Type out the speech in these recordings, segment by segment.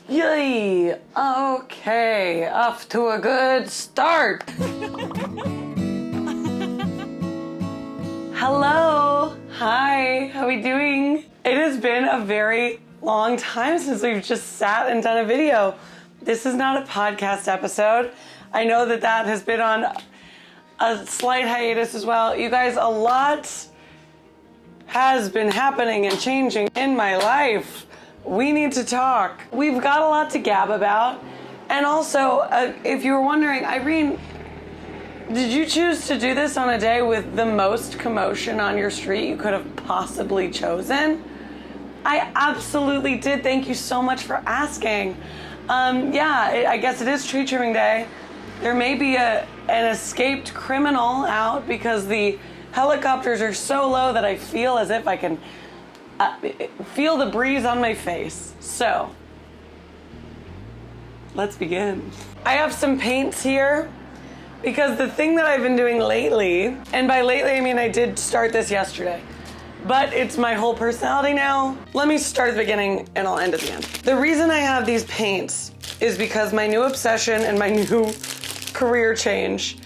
Yay! Okay, off to a good start. Hello, hi, how are we doing? It has been a very long time since we've just sat and done a video. This is not a podcast episode. I know that has been on a slight hiatus as well. You guys, a lot has been happening and changing in my life. We need to talk. We've got a lot to gab about. And also, if you were wondering, Irene, did you choose to do this on a day with the most commotion on your street you could have possibly chosen? I absolutely did. Thank you so much for asking. I guess it is tree trimming day. There may be an escaped criminal out because the helicopters are so low that I feel as if I can feel the breeze on my face. So, let's begin. I have some paints here because the thing that I've been doing lately, and by lately I mean I did start this yesterday, but it's my whole personality now. Let me start at the beginning and I'll end at the end. The reason I have these paints is because my new obsession and my new career change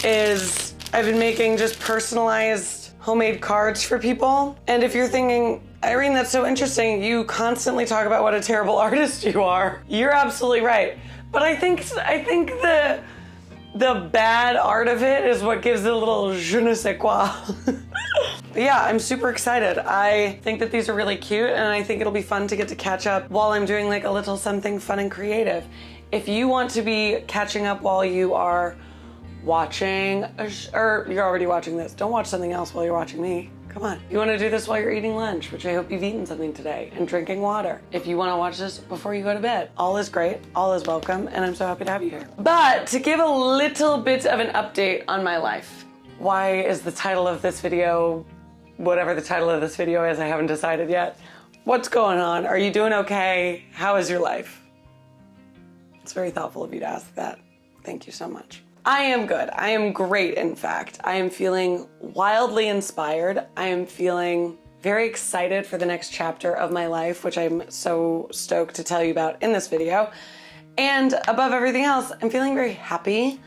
is I've been making just personalized homemade cards for people. And if you're thinking, Irene, that's so interesting, you constantly talk about what a terrible artist you are. You're absolutely right. But I think the bad art of it is what gives it a little je ne sais quoi. But yeah, I'm super excited. I think that these are really cute and I think it'll be fun to get to catch up while I'm doing like a little something fun and creative. If you want to be catching up while you are watching, or you're already watching this, don't watch something else while you're watching me. Come on. You want to do this while you're eating lunch, which I hope you've eaten something today, and drinking water. If you want to watch this before you go to bed, all is great, all is welcome, and I'm so happy to have you here. But to give a little bit of an update on my life, why is the title of this video, whatever the title of this video is, I haven't decided yet. What's going on? Are you doing okay? How is your life? It's very thoughtful of you to ask that. Thank you so much. I am good. I am great, in fact. I am feeling wildly inspired. I am feeling very excited for the next chapter of my life, which I'm so stoked to tell you about in this video. And above everything else, I'm feeling very happy.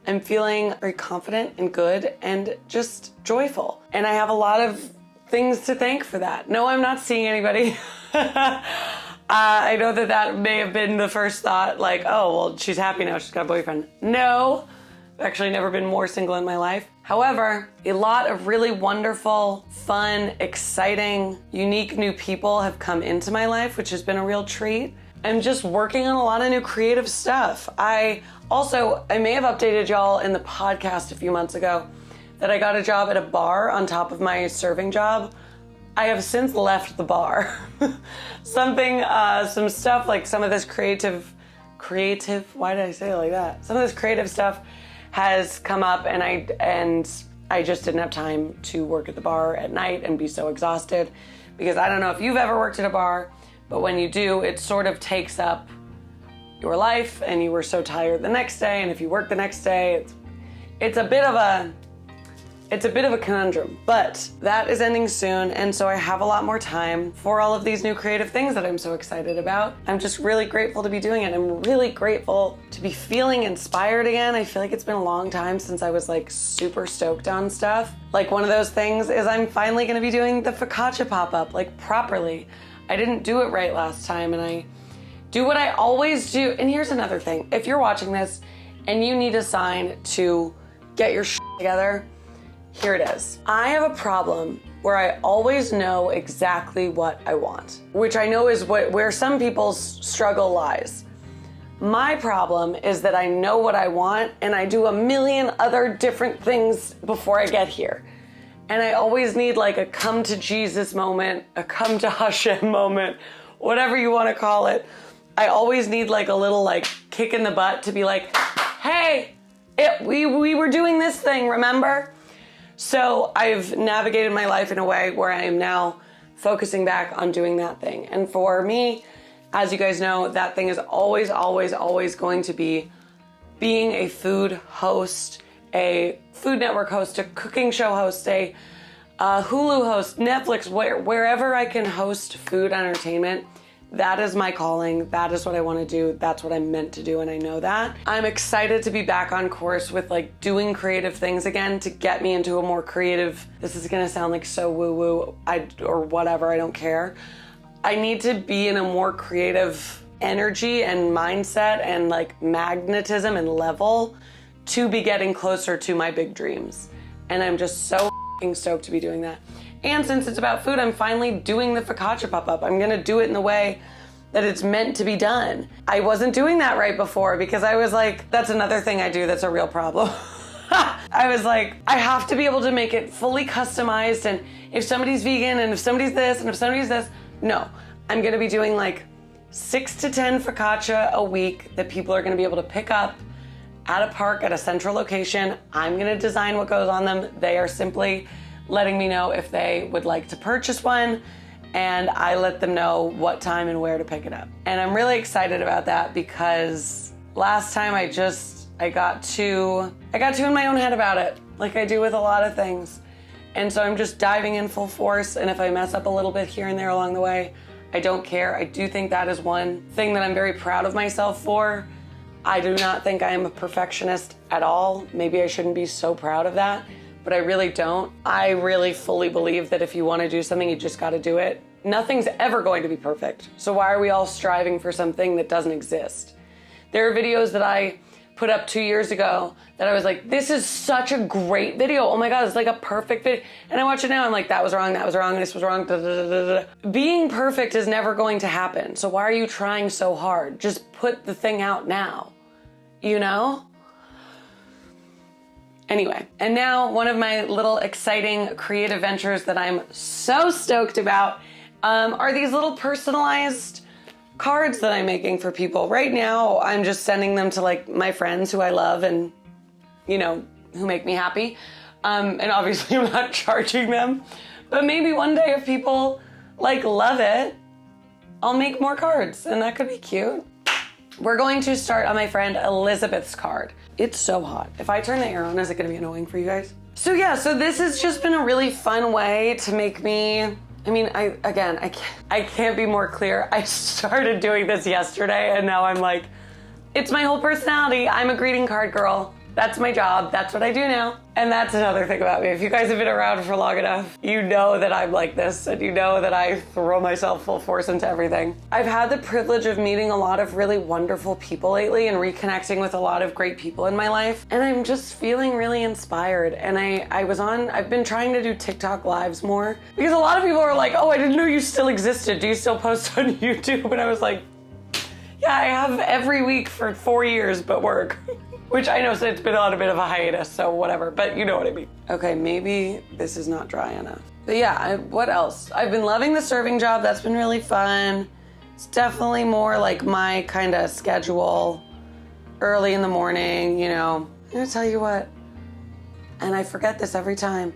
I'm feeling very confident and good and just joyful. And I have a lot of things to thank for that. No, I'm not seeing anybody. I know that may have been the first thought, like, oh, well, she's happy now, she's got a boyfriend. No, I've actually never been more single in my life. However, a lot of really wonderful, fun, exciting, unique new people have come into my life, which has been a real treat. I'm just working on a lot of new creative stuff. I may have updated y'all in the podcast a few months ago that I got a job at a bar on top of my serving job. I have since left the bar. Some stuff like some of this creative, why did I say it like that? Some of this creative stuff has come up and I just didn't have time to work at the bar at night and be so exhausted because I don't know if you've ever worked at a bar, but when you do, it sort of takes up your life and you were so tired the next day, and if you work the next day, it's a bit of a conundrum, but that is ending soon, and so I have a lot more time for all of these new creative things that I'm so excited about. I'm just really grateful to be doing it. I'm really grateful to be feeling inspired again. I feel like it's been a long time since I was like super stoked on stuff. Like one of those things is I'm finally gonna be doing the focacccia pop-up, like properly. I didn't do it right last time, and I do what I always do. And here's another thing. If you're watching this and you need a sign to get your shit together, here it is. I have a problem where I always know exactly what I want, which I know is where some people's struggle lies. My problem is that I know what I want and I do a million other different things before I get here. And I always need like a come to Jesus moment, a come to Hashem moment, whatever you want to call it. I always need like a little like kick in the butt to be like, hey, we were doing this thing, remember? So I've navigated my life in a way where I am now focusing back on doing that thing. And for me, as you guys know, that thing is always, always, always going to be being a food host, a Food Network host, a cooking show host, a Hulu host, Netflix, wherever I can host food entertainment, That is my calling. That is what I want to do. That's what I'm meant to do, and I know that. I'm excited to be back on course with like doing creative things again to get me into a more creative, this is gonna sound like so woo-woo, or whatever, I don't care. I need to be in a more creative energy and mindset and like magnetism and level to be getting closer to my big dreams. And I'm just so stoked to be doing that. And since it's about food, I'm finally doing the focacccia pop-up. I'm gonna do it in the way that it's meant to be done. I wasn't doing that right before because I was like, that's another thing I do that's a real problem. I was like, I have to be able to make it fully customized, and if somebody's vegan and if somebody's this and if somebody's this, no. I'm gonna be doing like 6 to 10 focacccia a week that people are gonna be able to pick up at a park at a central location. I'm gonna design what goes on them. They are simply letting me know if they would like to purchase one, and I let them know what time and where to pick it up. And I'm really excited about that because last time I got too in my own head about it, like I do with a lot of things. And so I'm just diving in full force, and if I mess up a little bit here and there along the way, I don't care. I do think that is one thing that I'm very proud of myself for. I do not think I am a perfectionist at all. Maybe I shouldn't be so proud of that, but I really don't. I really fully believe that if you want to do something, you just got to do it. Nothing's ever going to be perfect. So why are we all striving for something that doesn't exist? There are videos that I put up 2 years ago that I was like, this is such a great video. Oh my God, it's like a perfect video. And I watch it now, I'm like, that was wrong, this was wrong, da, da, da, da, da. Being perfect is never going to happen. So why are you trying so hard? Just put the thing out now, you know? Anyway, and now one of my little exciting creative ventures that I'm so stoked about are these little personalized cards that I'm making for people. Right now, I'm just sending them to like my friends who I love and, you know, who make me happy. And obviously I'm not charging them, but maybe one day if people like love it, I'll make more cards, and that could be cute. We're going to start on my friend Elizabeth's card. It's so hot. If I turn the air on, is it gonna be annoying for you guys? So yeah, so this has just been a really fun way to make me, I can't be more clear. I started doing this yesterday, and now I'm like, it's my whole personality. I'm a greeting card girl. That's my job. That's what I do now. And that's another thing about me. If you guys have been around for long enough, you know that I'm like this, and you know that I throw myself full force into everything. I've had the privilege of meeting a lot of really wonderful people lately and reconnecting with a lot of great people in my life. And I'm just feeling really inspired. And I've been trying to do TikTok lives more because a lot of people are like, oh, I didn't know you still existed. Do you still post on YouTube? And I was like, yeah, I have every week for 4 years, but work. Which I know, so it's been on a bit of a hiatus, so whatever, but you know what I mean. Okay, maybe this is not dry enough. But yeah, what else? I've been loving the serving job. That's been really fun. It's definitely more like my kind of schedule, early in the morning, you know. I'm gonna tell you what, and I forget this every time,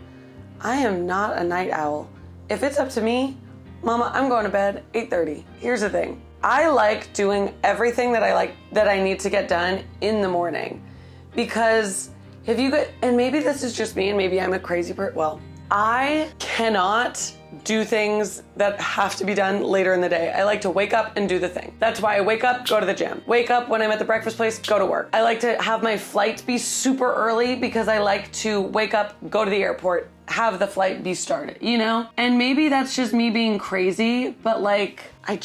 I am not a night owl. If it's up to me, Mama, I'm going to bed 8:30. Here's the thing. I like doing everything that I need to get done in the morning, because and maybe this is just me and maybe I'm a crazy person. Well, I cannot do things that have to be done later in the day. I like to wake up and do the thing. That's why I wake up, go to the gym. Wake up when I'm at the breakfast place, go to work. I like to have my flight be super early because I like to wake up, go to the airport, have the flight be started, you know? And maybe that's just me being crazy, but like, I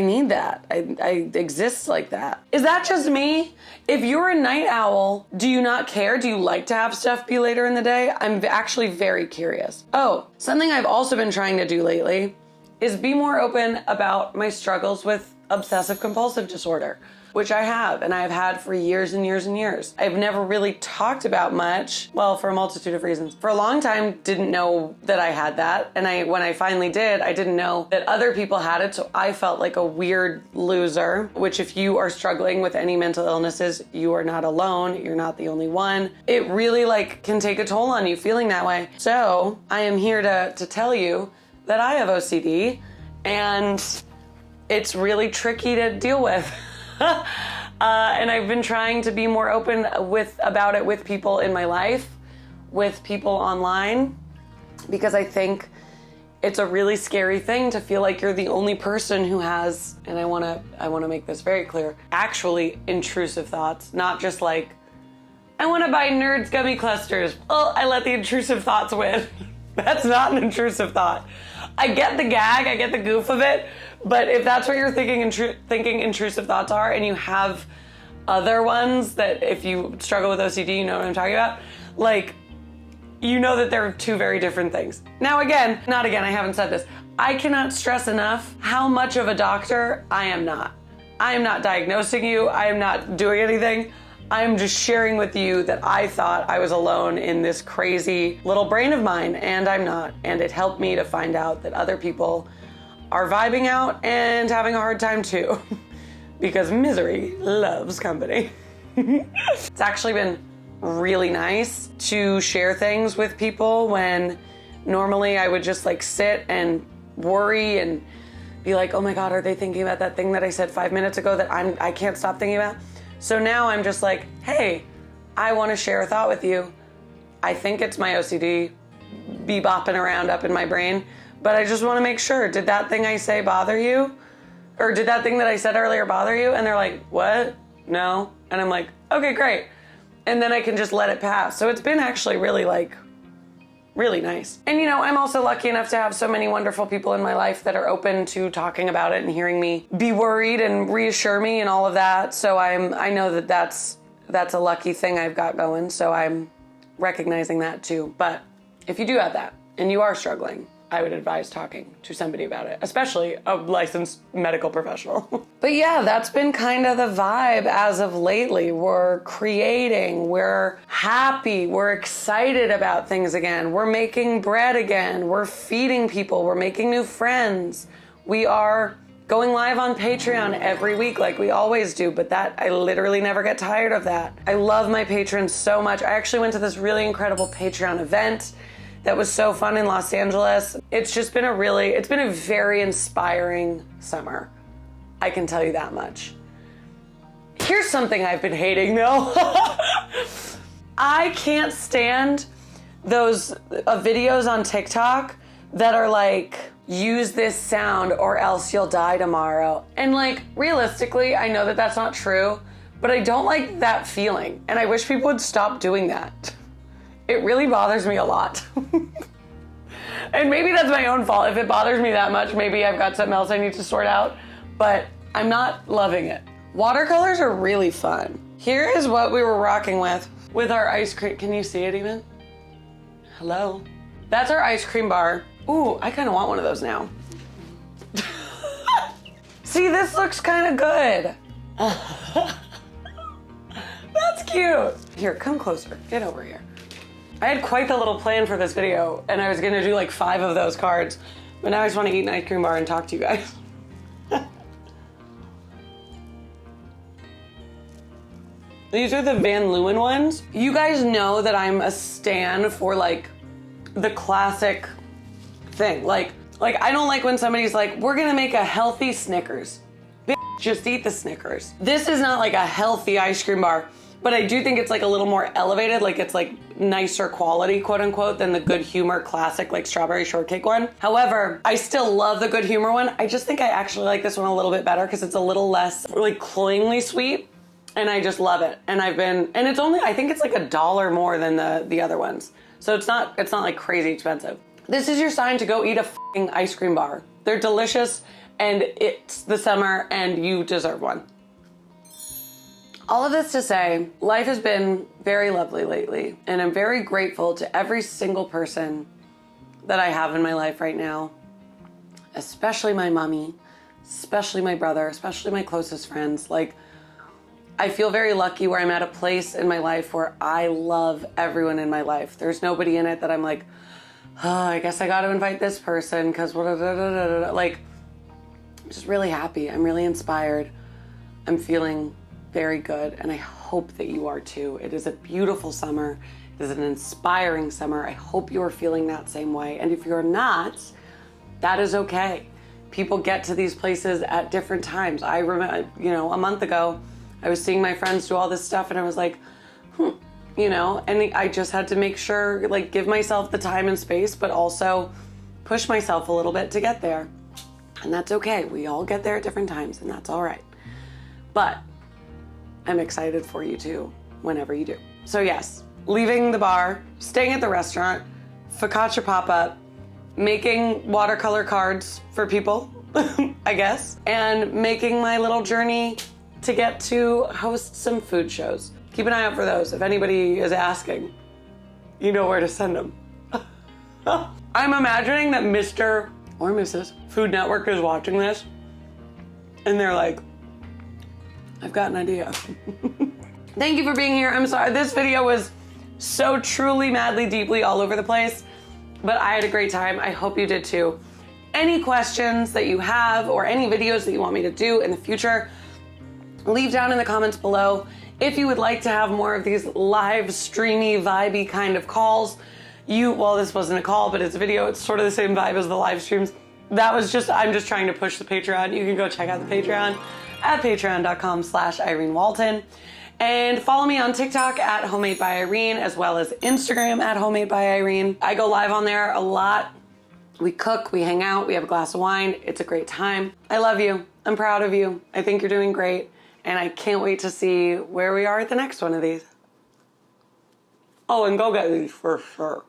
need that. I exist like that. Is that just me? If you're a night owl, do you not care? Do you like to have stuff be later in the day? I'm actually very curious. Oh, something I've also been trying to do lately is be more open about my struggles with obsessive compulsive disorder, which I have, and I've had for years and years and years. I've never really talked about much, well, for a multitude of reasons. For a long time, didn't know that I had that, and when I finally did, I didn't know that other people had it, so I felt like a weird loser, which if you are struggling with any mental illnesses, you are not alone, you're not the only one. It really can take a toll on you feeling that way. So I am here to tell you that I have OCD, and it's really tricky to deal with. And I've been trying to be more open about it with people in my life, with people online, because I think it's a really scary thing to feel like you're the only person who has, and I wanna make this very clear, actually intrusive thoughts, not just like, I wanna buy Nerds gummy clusters. Oh, I let the intrusive thoughts win. That's not an intrusive thought. I get the gag, I get the goof of it, but if that's what you're thinking intrusive thoughts are, and you have other ones that if you struggle with OCD, you know what I'm talking about, like, you know that they're two very different things. Now again, I haven't said this. I cannot stress enough how much of a doctor I am not. I am not diagnosing you. I am not doing anything. I am just sharing with you that I thought I was alone in this crazy little brain of mine, and I'm not. And it helped me to find out that other people are vibing out and having a hard time too. Because misery loves company. It's actually been really nice to share things with people when normally I would just like sit and worry and be like, oh my God, are they thinking about that thing that I said 5 minutes ago that I can't stop thinking about? So now I'm just like, hey, I want to share a thought with you. I think it's my OCD bebopping around up in my brain, but I just want to make sure, did that thing I say bother you? Or did that thing that I said earlier bother you? And they're like, what? No. And I'm like, okay, great. And then I can just let it pass. So it's been actually really nice. And I'm also lucky enough to have so many wonderful people in my life that are open to talking about it and hearing me be worried and reassure me and all of that. So I know that that's a lucky thing I've got going. So I'm recognizing that too. But if you do have that and you are struggling, I would advise talking to somebody about it, especially a licensed medical professional. But yeah, that's been kind of the vibe as of lately. We're creating, we're happy, we're excited about things again. We're making bread again. We're feeding people. We're making new friends. We are going live on Patreon every week like we always do, but I literally never get tired of that. I love my patrons so much. I actually went to this really incredible Patreon event that was so fun in Los Angeles. It's just been it's been a very inspiring summer. I can tell you that much. Here's something I've been hating though. I can't stand those videos on TikTok that are like, use this sound or else you'll die tomorrow. And like, realistically, I know that that's not true, but I don't like that feeling. And I wish people would stop doing that. It really bothers me a lot. And maybe that's my own fault. If it bothers me that much, maybe I've got something else I need to sort out, but I'm not loving it. Watercolors are really fun. Here is what we were rocking with our ice cream. Can you see it even? Hello? That's our ice cream bar. Ooh, I kind of want one of those now. See, this looks kind of good. That's cute. Here, come closer. Get over here. I had quite the little plan for this video, and I was gonna do like 5 of those cards, but now I just want to eat an ice cream bar and talk to you guys. These are the Van Leeuwen ones. You guys know that I'm a stan for like the classic thing. Like I don't like when somebody's like, we're gonna make a healthy Snickers. Bitch, just eat the Snickers. This is not like a healthy ice cream bar, but I do think it's like a little more elevated, like it's like nicer quality, quote unquote, than the Good Humor classic like strawberry shortcake one. However, I still love the Good Humor one. I just think I actually like this one a little bit better because it's a little less like cloyingly sweet, and I just love it. And it's only, I think it's like $1 more than the other ones. So it's not like crazy expensive. This is your sign to go eat a f***ing ice cream bar. They're delicious, and it's the summer, and you deserve one. All of this to say, life has been very lovely lately, and I'm very grateful to every single person that I have in my life right now, especially my mommy, especially my brother, especially my closest friends. Like, I feel very lucky where I'm at a place in my life where I love everyone in my life. There's nobody in it that I'm like, oh, I guess I got to invite this person because like, I'm just really happy. I'm really inspired. I'm feeling very good, and I hope that you are too. It is a beautiful summer. It is an inspiring summer. I hope you are feeling that same way. And if you're not, that is okay. People get to these places at different times. I remember, a month ago, I was seeing my friends do all this stuff, and I was like, and I just had to make sure, like, give myself the time and space, but also push myself a little bit to get there. And that's okay. We all get there at different times, and that's all right. But I'm excited for you too, whenever you do. So yes, leaving the bar, staying at the restaurant, focacccia pop-up, making watercolor cards for people, I guess, and making my little journey to get to host some food shows. Keep an eye out for those. If anybody is asking, you know where to send them. I'm imagining that Mr. or Mrs. Food Network is watching this, and they're like, I've got an idea. Thank you for being here. I'm sorry, this video was so truly, madly, deeply all over the place, but I had a great time. I hope you did too. Any questions that you have or any videos that you want me to do in the future, leave down in the comments below. If you would like to have more of these live, streamy, vibey kind of calls, well, this wasn't a call, but it's a video. It's sort of the same vibe as the live streams. I'm just trying to push the Patreon. You can go check out the Patreon at patreon.com/Irene Walton. And follow me on TikTok at Homemade by Irene, as well as Instagram at Homemade by Irene. I go live on there a lot. We cook, we hang out, we have a glass of wine. It's a great time. I love you. I'm proud of you. I think you're doing great. And I can't wait to see where we are at the next one of these. Oh, and go get these for sure.